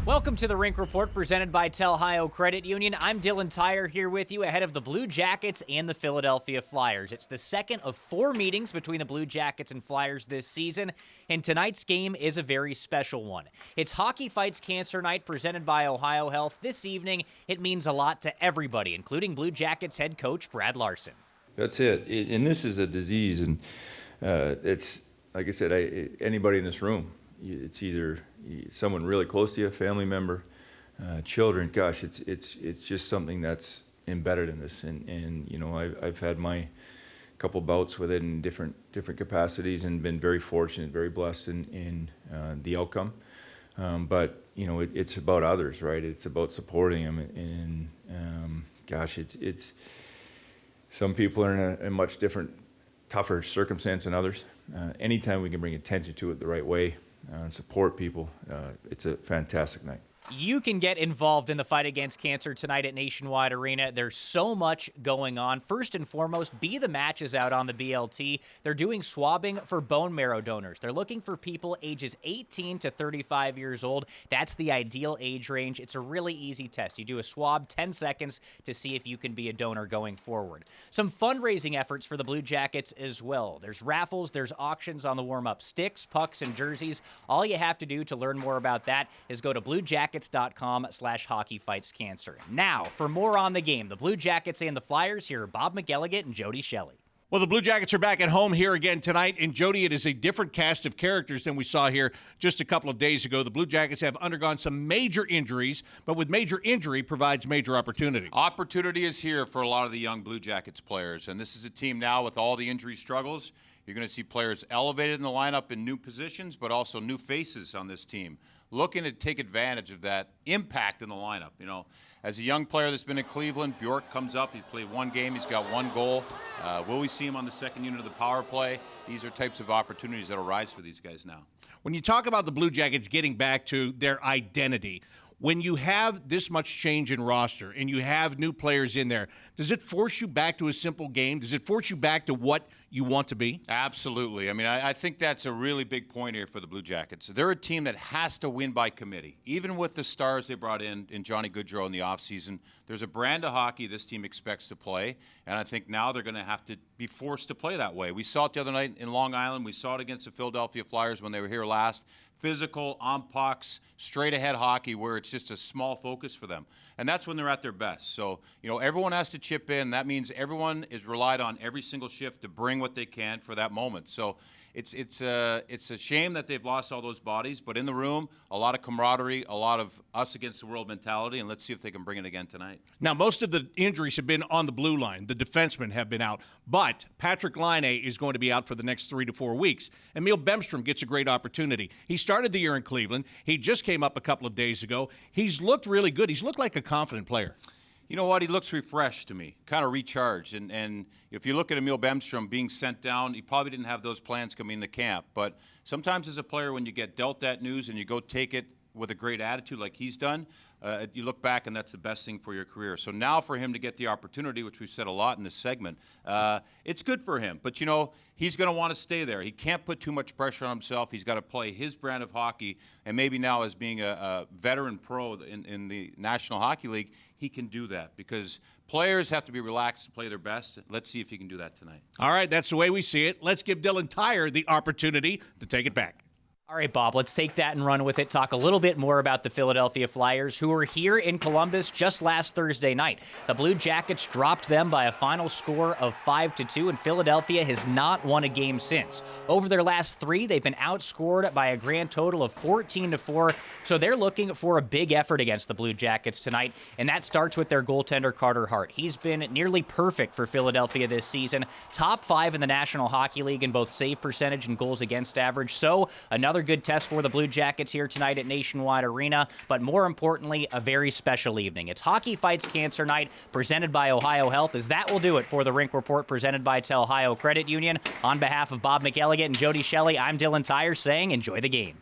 Welcome to the Rink Report presented by Telhio Credit Union. I'm Dylan Tyrer here with you ahead of the Blue Jackets and the Philadelphia Flyers. It's the second of 4 meetings between the Blue Jackets and Flyers this season, and tonight's game is a very special one. It's Hockey Fights Cancer Night presented by Ohio Health. This evening, it means a lot to everybody, including Blue Jackets head coach Brad Larson. That's it. And this is a disease, and it's, like I said, anybody in this room, it's either someone really close to you, a family member, children. Gosh, it's just something that's embedded in this. And you know, I've had my couple bouts with it in different capacities, and been very fortunate, very blessed in the outcome. But you know, it's about others, right? It's about supporting them. And gosh, it's some people are in a much different, tougher circumstance than others. Anytime we can bring attention to it the right way, and support people, it's a fantastic night. You can get involved in the fight against cancer tonight at Nationwide Arena. There's so much going on. First and foremost, Be the Match is out on the BLT. They're doing swabbing for bone marrow donors. They're looking for people ages 18 to 35 years old. That's the ideal age range. It's a really easy test. You do a swab, 10 seconds to see if you can be a donor going forward. Some fundraising efforts for the Blue Jackets as well. There's raffles, there's auctions on the warm-up, sticks, pucks, and jerseys. All you have to do to learn more about that is go to bluejackets.com/hockeyfightscancer. Now, for more on the game, the Blue Jackets and the Flyers, here are Bob McElligott and Jody Shelley. Well, the Blue Jackets are back at home here again tonight, and Jody, it is a different cast of characters than we saw here just a couple of days ago. The Blue Jackets have undergone some major injuries, but with major injury provides major opportunity. Opportunity is here for a lot of the young Blue Jackets players, and this is a team now with all the injury struggles. You're going to see players elevated in the lineup in new positions, but also new faces on this team, looking to take advantage of that impact in the lineup. You know, as a young player that's been in Cleveland, Bjork comes up. He's played 1 game. He's got 1 goal. Will we see him on the second unit of the power play? These are types of opportunities that will rise for these guys now. When you talk about the Blue Jackets getting back to their identity, when you have this much change in roster and you have new players in there, does it force you back to a simple game? Does it force you back to what you want to be? Absolutely. I mean, I think that's a really big point here for the Blue Jackets. They're a team that has to win by committee. Even with the stars they brought in Johnny Gaudreau in the offseason, there's a brand of hockey this team expects to play, and I think now they're going to have to be forced to play that way. We saw it the other night in Long Island. We saw it against the Philadelphia Flyers when they were here last. Physical, on pucks, straight-ahead hockey where it's just a small focus for them. And that's when they're at their best. So, you know, everyone has to chip in. That means everyone is relied on every single shift to bring what they can for that moment. So it's a shame that they've lost all those bodies, but in the room, a lot of camaraderie, a lot of us against the world mentality, and let's see if they can bring it again tonight. Now, most of the injuries have been on the blue line. The defensemen have been out, but Patrick Laine is going to be out for the next 3 to 4 weeks. Emil Bemstrom gets a great opportunity. He started the year in Cleveland. He just came up a couple of days ago. He's looked really good. He's looked like a confident player. You know what? He looks refreshed to me, kind of recharged. And if you look at Emil Bemstrom being sent down, he probably didn't have those plans coming into camp. But sometimes as a player, when you get dealt that news and you go take it with a great attitude like he's done, you look back and that's the best thing for your career. So now for him to get the opportunity, which we've said a lot in this segment, it's good for him. But, you know, he's going to want to stay there. He can't put too much pressure on himself. He's got to play his brand of hockey. And maybe now as being a veteran pro in the National Hockey League, he can do that because players have to be relaxed to play their best. Let's see if he can do that tonight. All right, that's the way we see it. Let's give Dylan Tyrer the opportunity to take it back. All right, Bob, let's take that and run with it. Talk a little bit more about the Philadelphia Flyers, who were here in Columbus just last Thursday night. The Blue Jackets dropped them by a final score of 5-2, and Philadelphia has not won a game since. Over their last 3, they've been outscored by a grand total of 14-4, so they're looking for a big effort against the Blue Jackets tonight, and that starts with their goaltender, Carter Hart. He's been nearly perfect for Philadelphia this season, top 5 in the National Hockey League in both save percentage and goals against average, so another good test for the Blue Jackets here tonight at Nationwide Arena, but more importantly, a very special evening. It's Hockey Fights Cancer Night presented by Ohio Health, as that will do it for the Rink Report presented by Telhio Credit Union. On behalf of Bob McElligott and Jody Shelley, I'm Dylan Tyrer saying enjoy the game.